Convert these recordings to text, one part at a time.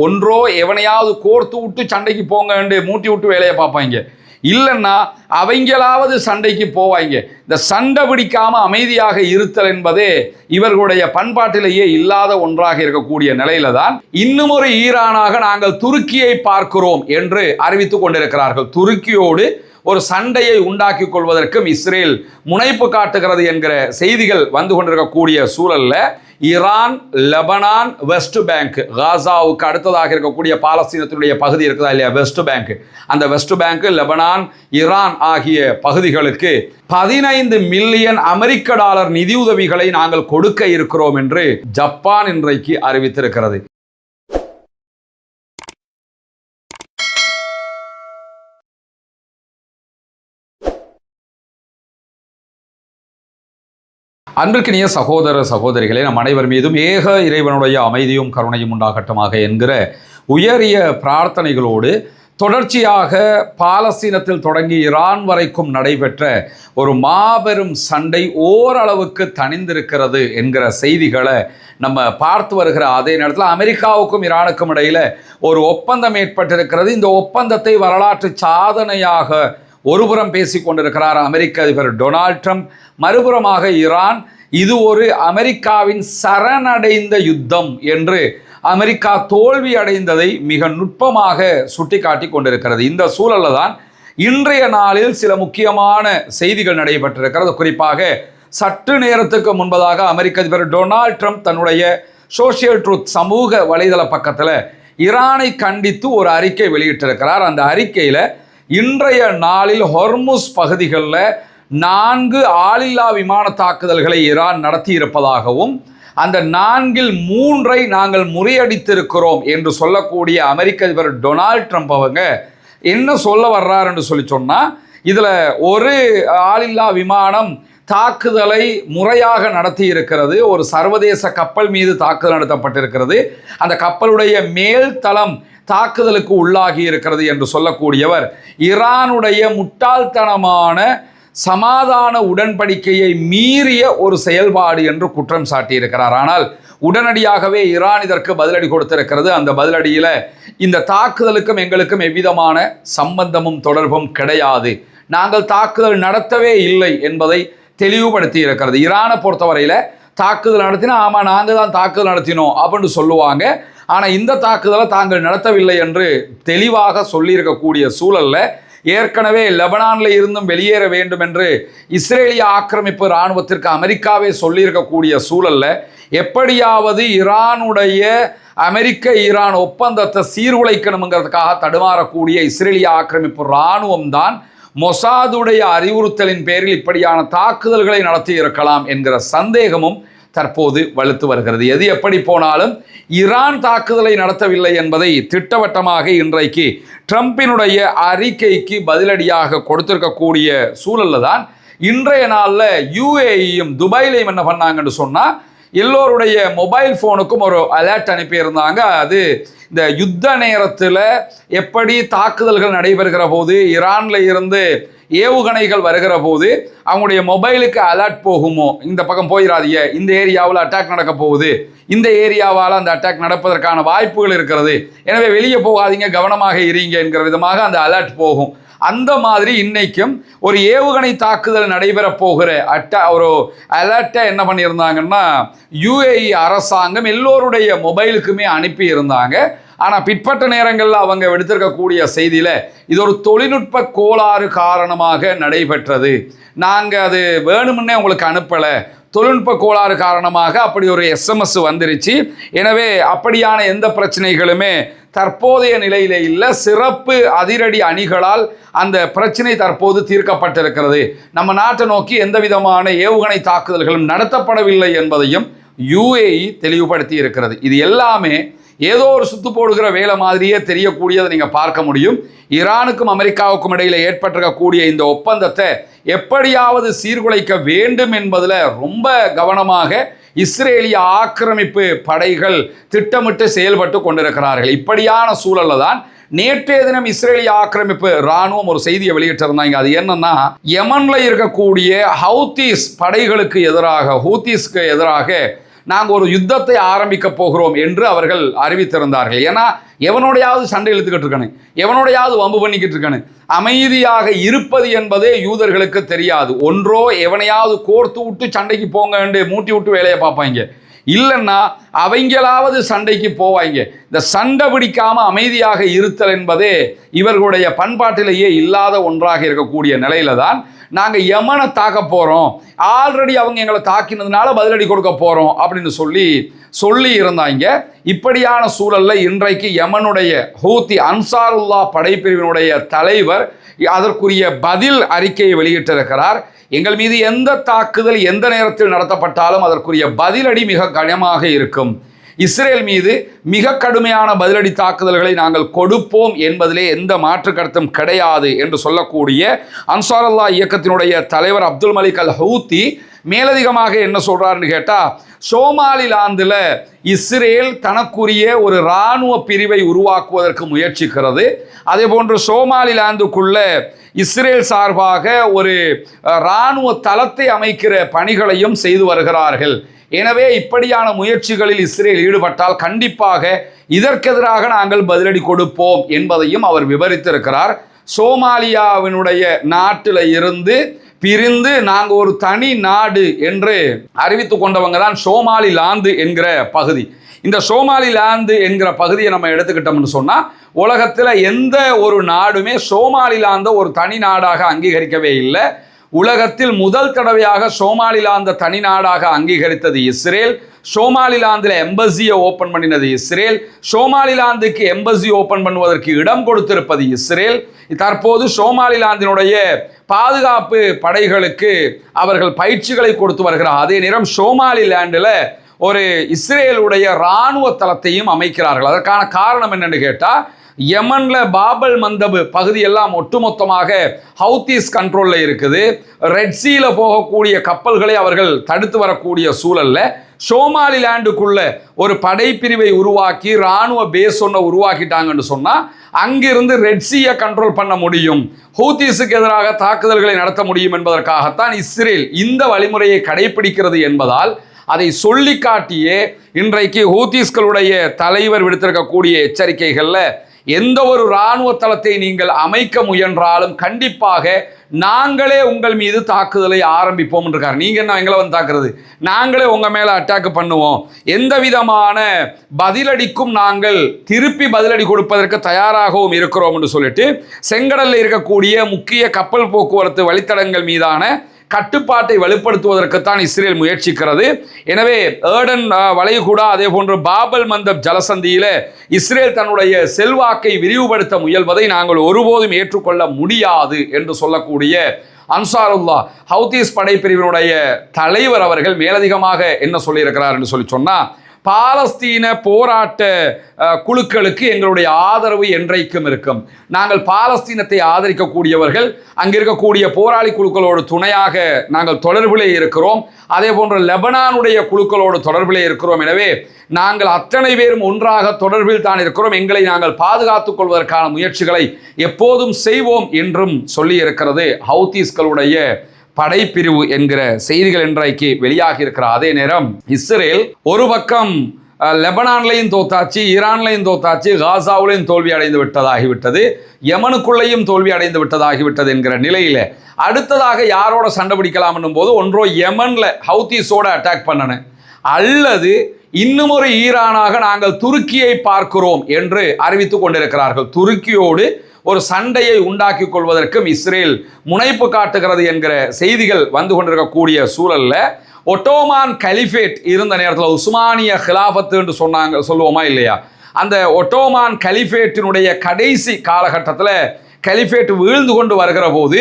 ஒன்றோ எவனையாவது கோர்த்து விட்டு சண்டைக்கு போங்க மூட்டி விட்டு வேலையை பார்ப்பாங்க, இல்லைன்னா அவங்களாவது சண்டைக்கு போவாங்க. இந்த சண்டை பிடிக்காம அமைதியாக இருத்தல் என்பதே இவர்களுடைய பண்பாட்டிலேயே இல்லாத ஒன்றாக இருக்கக்கூடிய நிலையில தான் இன்னும் ஒரு ஈரானாக நாங்கள் துருக்கியை பார்க்கிறோம் என்று அறிவித்துக் கொண்டிருக்கிறார்கள். துருக்கியோடு ஒரு சண்டையை உண்டாக்கி கொள்வதற்கும் இஸ்ரேல் முனைப்பு காட்டுகிறது என்கிற செய்திகள் வந்து கொண்டிருக்கக்கூடிய சூழல்ல ஈரான், லெபனான், வெஸ்ட் பேங்க், காசாவுக்கு அடுத்ததாக இருக்கக்கூடிய பாலஸ்தீனத்தினுடைய பகுதி இருக்குதா இல்லையா, வெஸ்ட் பேங்க், அந்த வெஸ்ட் பேங்க், லெபனான், ஈரான் ஆகிய பகுதிகளுக்கு 15 மில்லியன் அமெரிக்க டாலர் நிதியுதவிகளை நாங்கள் கொடுக்க இருக்கிறோம் என்று ஜப்பான் இன்றைக்கு அறிவித்திருக்கிறது. அன்பிற்கினிய சகோதர சகோதரிகளே, நம் அனைவர் மீதும் ஏக இறைவனுடைய அமைதியும் கருணையும் உண்டாகட்டுமாக என்கிற உயரிய பிரார்த்தனைகளோடு தொடர்ச்சியாக பாலஸ்தீனத்தில் தொடங்கி ஈரான் வரைக்கும் நடைபெற்ற ஒரு மாபெரும் சண்டை ஓரளவுக்கு தணிந்திருக்கிறது என்கிற செய்திகளை நம்ம பார்த்து வருகிற அதே நேரத்தில் அமெரிக்காவுக்கும் ஈரானுக்கும் இடையில் ஒரு ஒப்பந்தம் ஏற்பட்டிருக்கிறது. இந்த ஒப்பந்தத்தை வரலாற்று சாதனையாக ஒருபுறம் பேசி கொண்டிருக்கிறார் அமெரிக்க அதிபர் டொனால்ட் ட்ரம்ப், மறுபுறமாக ஈரான் இது ஒரு அமெரிக்காவின் சரணடைந்த யுத்தம் என்று அமெரிக்கா தோல்வி அடைந்ததை மிக நுட்பமாக சுட்டிக்காட்டி கொண்டிருக்கிறது. இந்த சூழலில் தான் இன்றைய நாளில் சில முக்கியமான செய்திகள் நடைபெற்றிருக்கிறது. குறிப்பாக சற்று நேரத்துக்கு முன்பதாக அமெரிக்க அதிபர் டொனால்ட் ட்ரம்ப் தன்னுடைய சோஷியல் ட்ரூத் சமூக வலைதள பக்கத்தில் ஈரானை கண்டித்து ஒரு அறிக்கை வெளியிட்டிருக்கிறார். அந்த அறிக்கையில் இன்றைய நாளில் ஹொர்முஸ் பகுதிகளில் 4 ஆளில்லா விமான தாக்குதல்களை ஈரான் நடத்தி இருப்பதாகவும் அந்த 4ல் 3ஐ நாங்கள் முறியடித்திருக்கிறோம் என்று சொல்லக்கூடிய அமெரிக்க அதிபர் டொனால்ட் ட்ரம்ப் அவங்க என்ன சொல்ல வர்றார் என்று சொன்னால், இதில் ஒரு ஆளில்லா விமானம் தாக்குதலை முறையாக நடத்தி இருக்கிறது, ஒரு சர்வதேச கப்பல் மீது தாக்குதல் நடத்தப்பட்டிருக்கிறது, அந்த கப்பலுடைய மேல் தளம் தாக்குதலுக்கு உள்ளாகி இருக்கிறது என்று சொல்லக்கூடியவர் ஈரானுடைய முட்டாள்தனமான சமாதான உடன்படிக்கையை மீறிய ஒரு செயல்பாடு என்று குற்றம் சாட்டியிருக்கிறார். ஆனால் உடனடியாகவே ஈரான் இதற்கு பதிலடி கொடுத்திருக்கிறது. அந்த பதிலடியில் இந்த தாக்குதலுக்கும் எங்களுக்கும் எவ்விதமான சம்பந்தமும் தொடர்பும் கிடையாது, நாங்கள் தாக்குதல் நடத்தவே இல்லை என்பதை தெளிவுபடுத்தி இருக்கிறது. ஈரானை பொறுத்தவரையில் தாக்குதல் நடத்தினா ஆமாம் நாங்கள் தான் தாக்குதல் நடத்தினோம் அப்படின்னு சொல்லுவாங்க. ஆனால் இந்த தாக்குதலை தாங்கள் நடத்தவில்லை என்று தெளிவாக சொல்லியிருக்கக்கூடிய சூழலில் ஏற்கனவே லெபனானில் இருந்தும் வெளியேற வேண்டும் என்று இஸ்ரேலிய ஆக்கிரமிப்பு இராணுவத்திற்கு அமெரிக்காவே சொல்லியிருக்கக்கூடிய சூழலில் எப்படியாவது ஈரானுடைய அமெரிக்க ஈரான் ஒப்பந்தத்தை சீர்குலைக்கணுங்கிறதுக்காக தடுமாறக்கூடிய இஸ்ரேலிய ஆக்கிரமிப்பு இராணுவம் தான் மொசாதுடைய அறிவுறுத்தலின் பேரில் இப்படியான தாக்குதல்களை நடத்தி இருக்கலாம் என்கிற சந்தேகமும் தற்போது வலுத்து வருகிறது. எது எப்படி போனாலும் ஈரான் தாக்குதலை நடத்தவில்லை என்பதை திட்டவட்டமாக இன்றைக்கு ட்ரம்பினுடைய அறிக்கைக்கு பதிலடியாக கொடுத்திருக்கக்கூடிய சூழலில் தான் இன்றைய நாளில் யுஏஇயும் துபாயிலையும் என்ன பண்ணாங்கன்னு சொன்னால், எல்லோருடைய மொபைல் ஃபோனுக்கும் ஒரு அலர்ட் அனுப்பியிருந்தாங்க. அது இந்த யுத்த நேரத்தில் எப்படி தாக்குதல்கள் நடைபெறுகிற போது, ஈரானில் இருந்து ஏவுகணைகள் வருகிற போது அவங்களுடைய மொபைலுக்கு அலர்ட் போகுமோ, இந்த பக்கம் போயிடாதீங்க, இந்த ஏரியாவில் அட்டாக் நடக்க போகுது, இந்த ஏரியாவால் அந்த அட்டாக் நடப்பதற்கான வாய்ப்புகள் இருக்கிறது, எனவே வெளியே போகாதீங்க, கவனமாக இருங்க என்கிற விதமாக அந்த அலர்ட் போகும். அந்த மாதிரி இன்னைக்கும் ஒரு ஏவுகணை தாக்குதல் நடைபெற போகிற ஒரு அலர்ட்டை என்ன பண்ணியிருந்தாங்கன்னா யுஏஇ அரசாங்கம் எல்லோருடைய மொபைலுக்குமே அனுப்பி இருந்தாங்க. ஆனால் பிற்பட்ட நேரங்களில் அவங்க எடுத்திருக்கக்கூடிய செய்தியில் இது ஒரு தொழில்நுட்ப கோளாறு காரணமாக நடைபெற்றது, நாங்கள் அது வேணுமுன்னே உங்களுக்கு அனுப்பலை, தொழில்நுட்ப கோளாறு காரணமாக அப்படி ஒரு SMS வந்துருச்சு, எனவே அப்படியான எந்த பிரச்சனைகளுமே தற்போதைய நிலையில இல்லை, சிறப்பு அதிரடி அணிகளால் அந்த பிரச்சனை தற்போது தீர்க்கப்பட்டிருக்கிறது, நம்ம நாட்டை நோக்கி எந்த விதமான ஏவுகணை தாக்குதல்களும் நடத்தப்படவில்லை என்பதையும் யுஏஇ தெளிவுபடுத்தி இருக்கிறது. இது எல்லாமே ஏதோ ஒரு சுத்து போடுகிற வேலை மாதிரியே தெரியக்கூடியதை நீங்கள் பார்க்க முடியும். ஈரானுக்கும் அமெரிக்காவுக்கும் இடையில் ஏற்பட்டிருக்கக்கூடிய இந்த ஒப்பந்தத்தை எப்படியாவது சீர்குலைக்க வேண்டும் என்பதில் ரொம்ப கவனமாக இஸ்ரேலிய ஆக்கிரமிப்பு படைகள் திட்டமிட்டு செயல்பட்டு கொண்டிருக்கிறார்கள். இப்படியான சூழலில் தான் நேற்றைய தினம் இஸ்ரேலிய ஆக்கிரமிப்பு இராணுவம் ஒரு செய்தியை வெளியிட்டிருந்தாங்க. அது என்னன்னா, யமன்ல இருக்கக்கூடிய ஹவுத்தீஸ் படைகளுக்கு எதிராக, ஹூத்தீஸ்க்கு எதிராக நாங்கள் ஒரு யுத்தத்தை ஆரம்பிக்க போகிறோம் என்று அவர்கள் அறிவித்திருந்தார்கள். ஏன்னா எவனோடையாவது சண்டை இழுத்துக்கிட்டு இருக்கானு, எவனோடையாவது வம்பு பண்ணிக்கிட்டு இருக்கானு, அமைதியாக இருப்பது என்பதே யூதர்களுக்கு தெரியாது. ஒன்றோ எவனையாவது கோர்த்து விட்டு சண்டைக்கு போங்க மூட்டி விட்டு வேலையை பார்ப்பாங்க, இல்லைன்னா அவங்களாவது சண்டைக்கு போவாங்க. இந்த சண்டை பிடிக்காம அமைதியாக இருத்தல் என்பதே இவர்களுடைய பண்பாட்டிலேயே இல்லாத ஒன்றாக இருக்கக்கூடிய நிலையில தான் நாங்கள் யமனை தாக்க போகிறோம், ஆல்ரெடி அவங்க எங்களை தாக்கினதுனால பதிலடி கொடுக்க போகிறோம் அப்படின்னு சொல்லி இருந்தாங்க. இப்படியான சூழலில் இன்றைக்கு யமனுடைய ஹூத்தி அன்சாருல்லா படைப்பிரிவினுடைய தலைவர் அதற்குரிய பதில் அறிக்கையை வெளியிட்டிருக்கிறார். எங்கள் மீது எந்த தாக்குதல் எந்த நேரத்தில் நடத்தப்பட்டாலும் அதற்குரிய பதிலடி மிக கனமாக இருக்கும். இஸ்ரேல் மீது மிக கடுமையான பதிலடி தாக்குதல்களை நாங்கள் கொடுப்போம் என்பதிலே எந்த மாற்று கருத்தும் கிடையாது என்று சொல்லக்கூடிய அன்சாருல்லா இயக்கத்தினுடைய தலைவர் அப்துல் மலிக் அல் ஹூத்தி மேலதிகமாக என்ன சொல்றாருன்னு கேட்டால், சோமாலிலாந்தில் இஸ்ரேல் தனக்குரிய ஒரு இராணுவ பிரிவை உருவாக்குவதற்கு முயற்சிக்கிறது. அதே போன்று சோமாலிலாந்துக்குள்ள இஸ்ரேல் சார்பாக ஒரு இராணுவ தளத்தை அமைக்கிற பணிகளையும் செய்து வருகிறார்கள். எனவே இப்படியான முயற்சிகளில் இஸ்ரேல் ஈடுபட்டால் கண்டிப்பாக இதற்கெதிராக நாங்கள் பதிலடி கொடுப்போம் என்பதையும் அவர் விவரித்திருக்கிறார். சோமாலியாவினுடைய நாட்டில் இருந்து பிரிந்து நாங்கள் ஒரு தனி நாடு என்று அறிவித்து கொண்டவங்க தான் சோமாலிலாந்து என்கிற பகுதி. இந்த சோமாலிலாந்து என்கிற பகுதியை நம்ம எடுத்துக்கிட்டோம்னு சொன்னால் உலகத்தில் எந்த ஒரு நாடுமே சோமாலிலாந்தை ஒரு தனி நாடாக அங்கீகரிக்கவே இல்லை. உலகத்தில் முதல் தடவையாக சோமாலிலாந்த தனி நாடாக அங்கீகரித்தது இஸ்ரேல். சோமாலிலாந்தில் எம்பசியை ஓப்பன் பண்ணினது இஸ்ரேல். சோமாலிலாந்துக்கு எம்பசி ஓப்பன் பண்ணுவதற்கு இடம் கொடுத்திருப்பது இஸ்ரேல். தற்போது சோமாலிலாந்தினுடைய பாதுகாப்பு படைகளுக்கு அவர்கள் பயிற்சிகளை கொடுத்து வருகிறார். அதே நேரம் சோமாலிலாண்டில் ஒரு இஸ்ரேலுடைய இராணுவ தளத்தையும் அமைக்கிறார்கள். அதற்கான காரணம் என்னன்னு கேட்டால், யமன்ல பாபல் மந்தப் பகுதியெல்லாம் ஒட்டுமொத்தமாக ஹவுத்தீஸ் கண்ட்ரோலில் இருக்குது. ரெட்சீல போகக்கூடிய கப்பல்களை அவர்கள் தடுத்து வரக்கூடிய சூழல்ல சோமாலிலாண்டுக்குள்ள ஒரு படைப்பிரிவை உருவாக்கி இராணுவ பேஸ் ஒன்றை உருவாக்கிட்டாங்கன்னு சொன்னால் அங்கிருந்து ரெட்சியை கண்ட்ரோல் பண்ண முடியும், ஹூத்தீஸுக்கு எதிராக தாக்குதல்களை நடத்த முடியும் என்பதற்காகத்தான் இஸ்ரேல் இந்த வழிமுறையை கடைபிடிக்கிறது என்பதால் அதை சொல்லி காட்டியே இன்றைக்கு ஹூத்தீஸ்களுடைய தலைவர் விடுத்திருக்கக்கூடிய எச்சரிக்கைகளில் எந்த ஒரு இராணுவ தளத்தை நீங்கள் அமைக்க முயன்றாலும் கண்டிப்பாக நாங்களே உங்கள் மீது தாக்குதலை ஆரம்பிப்போம் இருக்கார். நீங்கள் என்ன எங்களை வந்து தாக்குறது, நாங்களே உங்கள் மேலே அட்டாக் பண்ணுவோம், எந்த விதமான பதிலடிக்கும் நாங்கள் திருப்பி பதிலடி கொடுப்பதற்கு தயாராகவும் இருக்கிறோம் என்று சொல்லிட்டு செங்கடலில் இருக்கக்கூடிய முக்கிய கப்பல் போக்குவரத்து வழித்தடங்கள் மீதான கட்டுப்பாட்டை வலுப்படுத்துவதற்குத்தான் இஸ்ரேல் முயற்சிக்கிறது. எனவே ஏர்டன் வளைகுடா அதே போன்று பாபல் மந்தப் ஜலசந்தியில் இஸ்ரேல் தன்னுடைய செல்வாக்கை விரிவுபடுத்த முயல்வதை நாங்கள் ஒருபோதும் ஏற்றுக்கொள்ள முடியாது என்று சொல்லக்கூடிய அன்சாருல்லா ஹவுத்தீஸ் படைப்பிரிவினுடைய தலைவர் அவர்கள் மேலதிகமாக என்ன சொல்லியிருக்கிறார் என்று சொன்னால், பாலஸ்தீன போராட்ட குழுக்களுக்கு எங்களுடைய ஆதரவு என்றைக்கும் இருக்கும். நாங்கள் பாலஸ்தீனத்தை ஆதரிக்கக்கூடியவர்கள், அங்கே இருக்கக்கூடிய போராளி குழுக்களோடு துணையாக நாங்கள் தொடர்பிலே இருக்கிறோம். அதே போன்று லெபனானுடைய குழுக்களோடு தொடர்பிலே இருக்கிறோம். எனவே நாங்கள் அத்தனை பேரும் ஒன்றாக தொடர்பில் தான் இருக்கிறோம். எங்களை நாங்கள் பாதுகாத்துக் கொள்வதற்கான முயற்சிகளை எப்போதும் செய்வோம் என்றும் சொல்லி இருக்கிறது ஹவுத்தீஸ்களுடைய படைப்பிரிவு என்கிற செய்திகள் இன்றைக்கு வெளியாகி இருக்கிற அதே நேரம் இஸ்ரேல் ஒரு பக்கம் லெபனான்லையும் தோத்தாச்சு, ஈரான்லையும் தோத்தாச்சு, காசாவிலையும் தோல்வி அடைந்து விட்டதாகிவிட்டது, யமனுக்குள்ளேயும் தோல்வி அடைந்து விட்டதாகிவிட்டது என்கிற நிலையில் அடுத்ததாக யாரோட சண்டை பிடிக்கலாம் என்னும் போது ஒன்றோ யமன்ல ஹவுத்தீஸோட அட்டாக் பண்ணணும், அல்லது இன்னும் ஒரு ஈரானாக நாங்கள் துருக்கியை பார்க்கிறோம் என்று அறிவித்துக் கொண்டிருக்கிறார்கள். துருக்கியோடு ஒரு சண்டையை உண்டாக்கி கொள்வதற்கும் இஸ்ரேல் முனைப்பு காட்டுகிறது என்கிற செய்திகள் வந்து கொண்டிருக்கக்கூடிய சூழல்ல ஒட்டோமான் கலிஃபேட் இருந்த நேரத்தில் உஸ்மானிய ஹிலாஃபத்து என்று சொல்லுவோமா இல்லையா, அந்த ஒட்டோமான் கலிஃபேட்டினுடைய கடைசி காலகட்டத்தில் கலிஃபேட் வீழ்ந்து கொண்டு வருகிற போது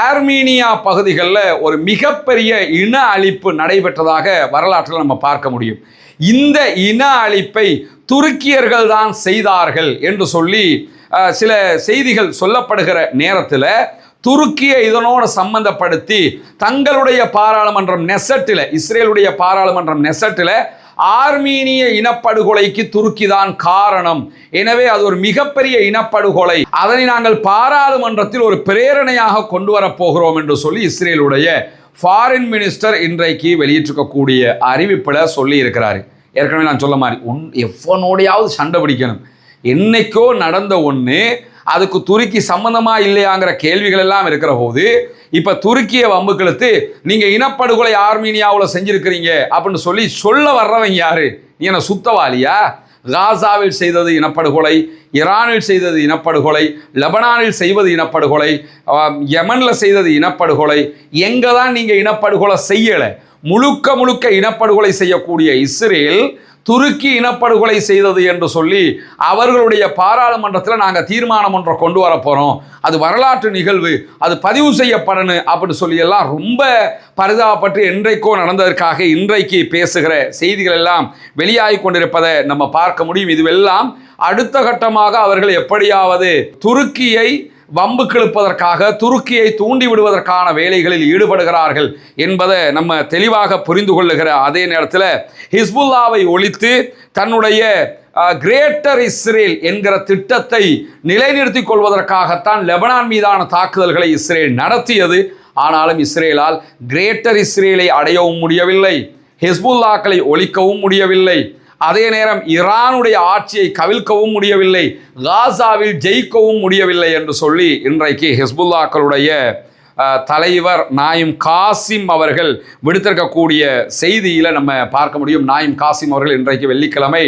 ஆர்மீனியா பகுதிகளில் ஒரு மிகப்பெரிய இன அழிப்பு நடைபெற்றதாக வரலாற்றில் நம்ம பார்க்க முடியும். இந்த இன அழிப்பை துருக்கியர்கள் தான் செய்தார்கள் என்று சொல்லி சில செய்திகள் சொல்லப்படுகிற நேரத்தில் துருக்கியை இதனோடு சம்பந்தப்படுத்தி தங்களுடைய பாராளுமன்றம் நெசட்டில், இஸ்ரேலுடைய பாராளுமன்றம் நெசட்டில் ஆர்மீனிய இனப்படுகொலைக்கு துருக்கி தான் காரணம். எனவே அது ஒரு மிகப்பெரிய இனப்படுகொலை, அதனை நாங்கள் பாராளுமன்றத்தில் ஒரு பிரேரணையாக கொண்டு வரப்போகிறோம் என்று சொல்லி இஸ்ரேலுடைய ஃபாரின் மினிஸ்டர் இன்றைக்கு வெளியிட்டிருக்கக்கூடிய அறிவிப்பில் சொல்லி இருக்கிறாரு. ஏற்கனவே நான் சொல்ல மாதிரி எவ்வளோடையாவது சண்டை பிடிக்கணும், என்னைக்கோ நடந்த ஒன்று அதுக்கு துருக்கி சம்பந்தமா இல்லையாங்கிற கேள்விகள் எல்லாம் இருக்கிற போது இப்போ துருக்கியை வம்புக்கெடுத்து நீங்கள் இனப்படுகொலை ஆர்மீனியாவில் செஞ்சுருக்கிறீங்க அப்படின்னு சொல்ல வர்றவங்க யாரு? நீ என்ன சுத்தவாளியா? காசாவில் செய்தது இனப்படுகொலை, ஈரானில் செய்தது இனப்படுகொலை, லெபனானில் செய்வது இனப்படுகொலை, யமனில் செய்தது இனப்படுகொலை. எங்கே தான் நீங்கள் இனப்படுகொலை செய்யலை? முழுக்க இனப்படுகொலை செய்யக்கூடிய இஸ்ரேல் துருக்கி இனப்படுகொலை செய்தது என்று சொல்லி அவர்களுடைய பாராளுமன்றத்தில் நாங்கள் தீர்மானம் ஒன்றை கொண்டு வர போகிறோம், அது வரலாற்று நிகழ்வு, அது பதிவு செய்யப்படணும் அப்படின்னு சொல்லி எல்லாம் ரொம்ப பரிதாபப்பட்டு என்றைக்கோ நடந்ததற்காக இன்றைக்கு பேசுகிற செய்திகள் எல்லாம் வெளியாகி கொண்டிருப்பதை நம்ம பார்க்க முடியும். இதுவெல்லாம் அடுத்த கட்டமாக அவர்கள் எப்படியாவது துருக்கியை வம்பு கிழப்பதற்காக, துருக்கியை தூண்டி விடுவதற்கான வேலைகளில் ஈடுபடுகிறார்கள் என்பதை நம்ம தெளிவாக புரிந்து கொள்ளுகிற அதே நேரத்தில் ஹிஸ்புல்லாவை ஒழித்து தன்னுடைய கிரேட்டர் இஸ்ரேல் என்கிற திட்டத்தை நிலைநிறுத்திக் கொள்வதற்காகத்தான் லெபனான் மீதான தாக்குதல்களை இஸ்ரேல் நடத்தியது. ஆனாலும் இஸ்ரேலால் கிரேட்டர் இஸ்ரேலை அடையவும் முடியவில்லை, ஹிஸ்புல்லாக்களை ஒழிக்கவும் முடியவில்லை, அதே நேரம் ஈரானுடைய ஆட்சியை கவிழ்க்கவும் முடியவில்லை, காசாவில் ஜெயிக்கவும் முடியவில்லை என்று சொல்லி இன்றைக்கு ஹிஸ்புல்லாக்களுடைய தலைவர் நாயிம் காசிம் அவர்கள் விடுத்திருக்கக்கூடிய செய்தியில் நம்ம பார்க்க முடியும். நாயிம் காசிம் அவர்கள் இன்றைக்கு வெள்ளிக்கிழமை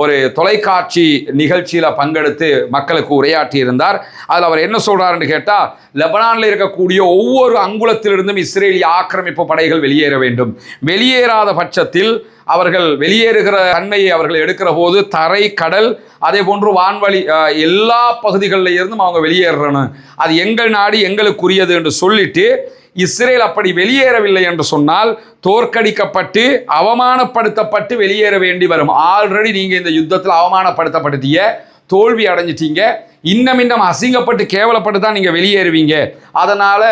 ஒரு தொலைக்காட்சி நிகழ்ச்சியில் பங்கெடுத்து மக்களுக்கு உரையாற்றி இருந்தார். அதில் அவர் என்ன சொல்கிறாருன்னு கேட்டால், லெபனானில் இருக்கக்கூடிய ஒவ்வொரு அங்குலத்திலிருந்தும் இஸ்ரேலிய ஆக்கிரமிப்பு படைகள் வெளியேற வேண்டும், வெளியேறாத பட்சத்தில் அவர்கள் வெளியேறுகிற தன்மையை அவர்கள் எடுக்கிற போது தரை, கடல், அதே போன்று வான்வழி எல்லா பகுதிகளில் இருந்தும் அவங்க வெளியேறணும், அது எங்கள் நாடு எங்களுக்குரியது என்று சொல்லிட்டு இஸ்ரேல் அப்படி வெளியேறவில்லை என்று சொன்னால் தோற்கடிக்கப்பட்டு அவமானப்படுத்தப்பட்டு வெளியேற வேண்டி வரும். ஆல்ரெடி நீங்கள் இந்த யுத்தத்தில் அவமானப்படுத்தப்பட்டீங்க, தோல்வி அடைஞ்சிட்டீங்க, இன்னும் அசிங்கப்பட்டு கேவலப்பட்டு தான் நீங்கள் வெளியேறுவீங்க. அதனால்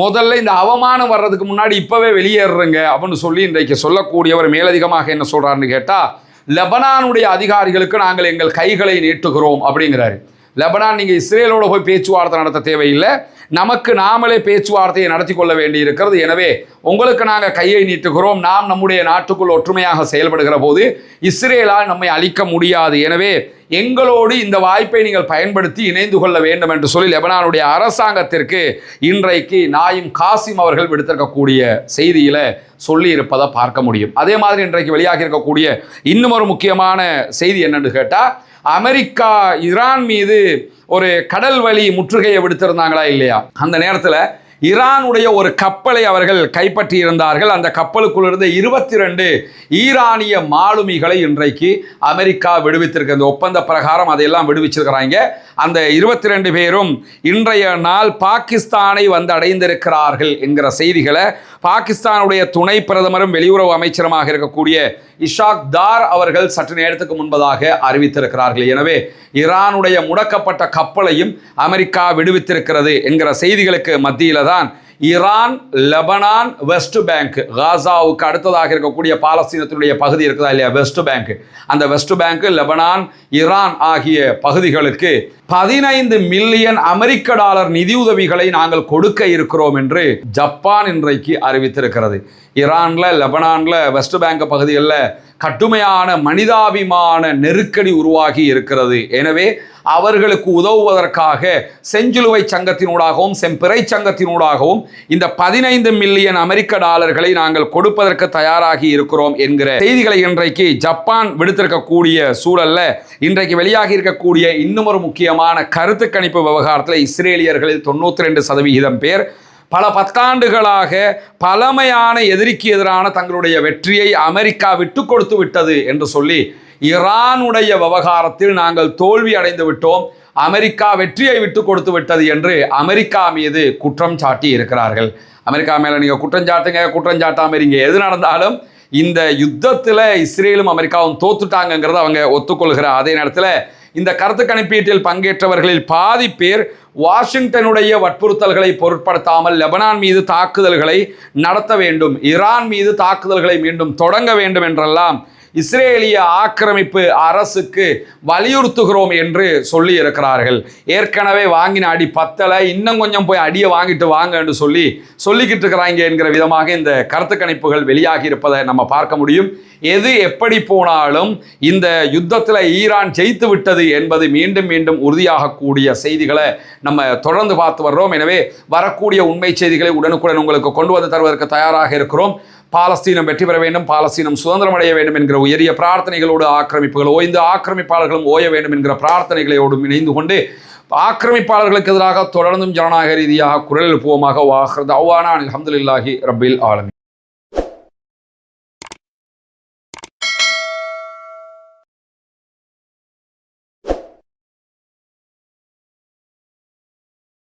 முதல்ல இந்த அவமானம் வர்றதுக்கு முன்னாடி இப்போவே வெளியேறுறங்க அப்படின்னு சொல்லி இன்றைக்கு சொல்லக்கூடியவர் மேலதிகமாக என்ன சொல்கிறாருன்னு கேட்டால், லெபனானுடைய அதிகாரிகளுக்கு நாங்கள் எங்கள் கைகளை நீட்டுகிறோம் அப்படிங்கிறாரு. லெபனான் நீங்கள் இஸ்ரேலோடு போய் பேச்சுவார்த்தை நடத்த தேவையில்லை, நமக்கு நாமளே பேச்சுவார்த்தையை நடத்தி கொள்ள வேண்டி இருக்கிறது. எனவே உங்களுக்கு நாங்கள் கையை நீட்டுகிறோம், நாம் நம்முடைய நாட்டுக்குள் ஒற்றுமையாக செயல்படுகிற போது இஸ்ரேலால் நம்மை அழிக்க முடியாது, எனவே எங்களோடு இந்த வாய்ப்பை நீங்கள் பயன்படுத்தி இணைந்து கொள்ள வேண்டும் என்று சொல்லி லெபனானுடைய அரசாங்கத்திற்கு இன்றைக்கு நாயிம் காசிம் அவர்கள் விடுத்திருக்கக்கூடிய செய்தியில் சொல்லி இருப்பதை பார்க்க முடியும். அதே மாதிரி இன்றைக்கு வெளியாகி இருக்கக்கூடிய இன்னும் ஒரு முக்கியமான செய்தி என்னன்னு கேட்டால், அமெரிக்கா ஈரான் மீது ஒரு கடல் வழி முற்றுகையை விடுத்திருந்தாங்களா இல்லையா? அந்த நேரத்தில் ஈரானுடைய ஒரு கப்பலை அவர்கள் கைப்பற்றி இருந்தார்கள். அந்த கப்பலுக்குள் இருந்த 22 ஈரானிய மாலுமிகளை இன்றைக்கு அமெரிக்கா விடுவித்திருக்கு. அந்த ஒப்பந்த பிரகாரம் அதையெல்லாம் விடுவிச்சிருக்கிறாங்க. அந்த 22 பேரும் இன்றைய நாள் பாகிஸ்தானை வந்து அடைந்திருக்கிறார்கள் என்கிற செய்திகளை பாகிஸ்தானுடைய துணை பிரதமரும் வெளியுறவு அமைச்சருமாக இருக்கக்கூடிய இஷாக் தார் அவர்கள் சற்று நேரத்துக்கு முன்பதாக அறிவித்திருக்கிறார்கள். எனவே ஈரானுடைய முடக்கப்பட்ட கப்பலையும் அமெரிக்கா விடுவித்திருக்கிறது என்கிற செய்திகளுக்கு மத்தியில் தான் ஈரான், லெபனான், வெஸ்ட் பேங்க், காசாவுக்கு அடுத்ததாக இருக்கக்கூடிய பாலஸ்தீனத்தினுடைய பகுதி இருக்குதா இல்லையா, வெஸ்ட் பேங்க், அந்த வெஸ்ட் பேங்க், லெபனான், ஈரான் ஆகிய பகுதிகளுக்கு 15 மில்லியன் அமெரிக்க டாலர் நிதியுதவிகளை நாங்கள் கொடுக்க இருக்கிறோம் என்று ஜப்பான் இன்றைக்கு அறிவித்திருக்கிறது. ஈரான்ல, லெபனான்ல, வெஸ்ட் பேங்க் பகுதிகளில் கடுமையான மனிதாபிமான நெருக்கடி உருவாகி இருக்கிறது. எனவே அவர்களுக்கு உதவுவதற்காக செஞ்சிலுவை சங்கத்தினூடாகவும் செம்பிறை சங்கத்தினூடாகவும் இந்த 15 மில்லியன் அமெரிக்க டாலர்களை நாங்கள் கொடுப்பதற்கு தயாராகி இருக்கிறோம் என்கிற செய்திகளை இன்றைக்கு ஜப்பான் விடுத்திருக்கக்கூடிய சூழல்ல இன்றைக்கு வெளியாகி இருக்கக்கூடிய இன்னும் ஒரு முக்கியமான கருத்து கணிப்பு விவகாரத்தில் இஸ்ரேலியர்களில் 92% பேர் பல பத்தாண்டுகளாக பழமையான எதிரிக்கு எதிரான தங்களுடைய வெற்றியை அமெரிக்கா விட்டு கொடுத்து விட்டது என்று சொல்லி, ஈரானுடைய விவகாரத்தில் நாங்கள் தோல்வி அடைந்து விட்டோம், அமெரிக்கா வெற்றியை விட்டு கொடுத்து விட்டது என்று அமெரிக்கா மீது குற்றம் சாட்டி இருக்கிறார்கள். அமெரிக்கா மேலே நீங்கள் குற்றம் சாட்டாமல் இருங்க, எது நடந்தாலும் இந்த யுத்தத்தில் இஸ்ரேலும் அமெரிக்காவும் தோத்துட்டாங்கிறத அவங்க ஒத்துக்கொள்கிற அதே நேரத்தில் இந்த கருத்து கணிப்பீட்டில் பங்கேற்றவர்களில் பாதி பேர் வாஷிங்டனுடைய வற்புறுத்தல்களை பொருட்படுத்தாமல் லெபனான் மீது தாக்குதல்களை நடத்த வேண்டும், ஈரான் மீது தாக்குதல்களை மீண்டும் தொடங்க வேண்டும் என்றெல்லாம் இஸ்ரேலிய ஆக்கிரமிப்பு அரசுக்கு வலியுறுத்துகிறோம் என்று சொல்லி இருக்கிறார்கள். ஏற்கனவே வாங்கின அடி பத்தலை, இன்னும் கொஞ்சம் போய் அடியை வாங்கிட்டு வாங்க என்று சொல்லிக்கிட்டு இருக்கிறாங்க என்கிற விதமாக இந்த கருத்து கணிப்புகள் வெளியாகி இருப்பதை நம்ம பார்க்க முடியும். எது எப்படி போனாலும் இந்த யுத்தத்தில் ஈரான் ஜெயித்து விட்டது என்பது மீண்டும் மீண்டும் உறுதியாகக்கூடிய செய்திகளை நம்ம தொடர்ந்து பார்த்து வர்றோம். எனவே வரக்கூடிய உண்மை செய்திகளை உடனுக்குடன் உங்களுக்கு கொண்டு வந்து தருவதற்கு தயாராக இருக்கிறோம். பாலஸ்தீனம் வெற்றி பெற வேண்டும், பாலஸ்தீனம் சுதந்திரம் அடைய வேண்டும் என்கிற உயரிய பிரார்த்தனைகளோடு ஆக்கிரமிப்புகள் ஓய்ந்து ஆக்கிரமிப்பாளர்களும் ஓய வேண்டும் என்கிற பிரார்த்தனைகளோடு இணைந்து கொண்டு ஆக்கிரமிப்பாளர்களுக்கு எதிராக தொடர்ந்தும் ஜனநாயக ரீதியாக குரல் எழுப்புவோமாக. வாஹ்ர் தஅவானா அல்ஹம்துலில்லாஹி ரப்பில் ஆலமீன்.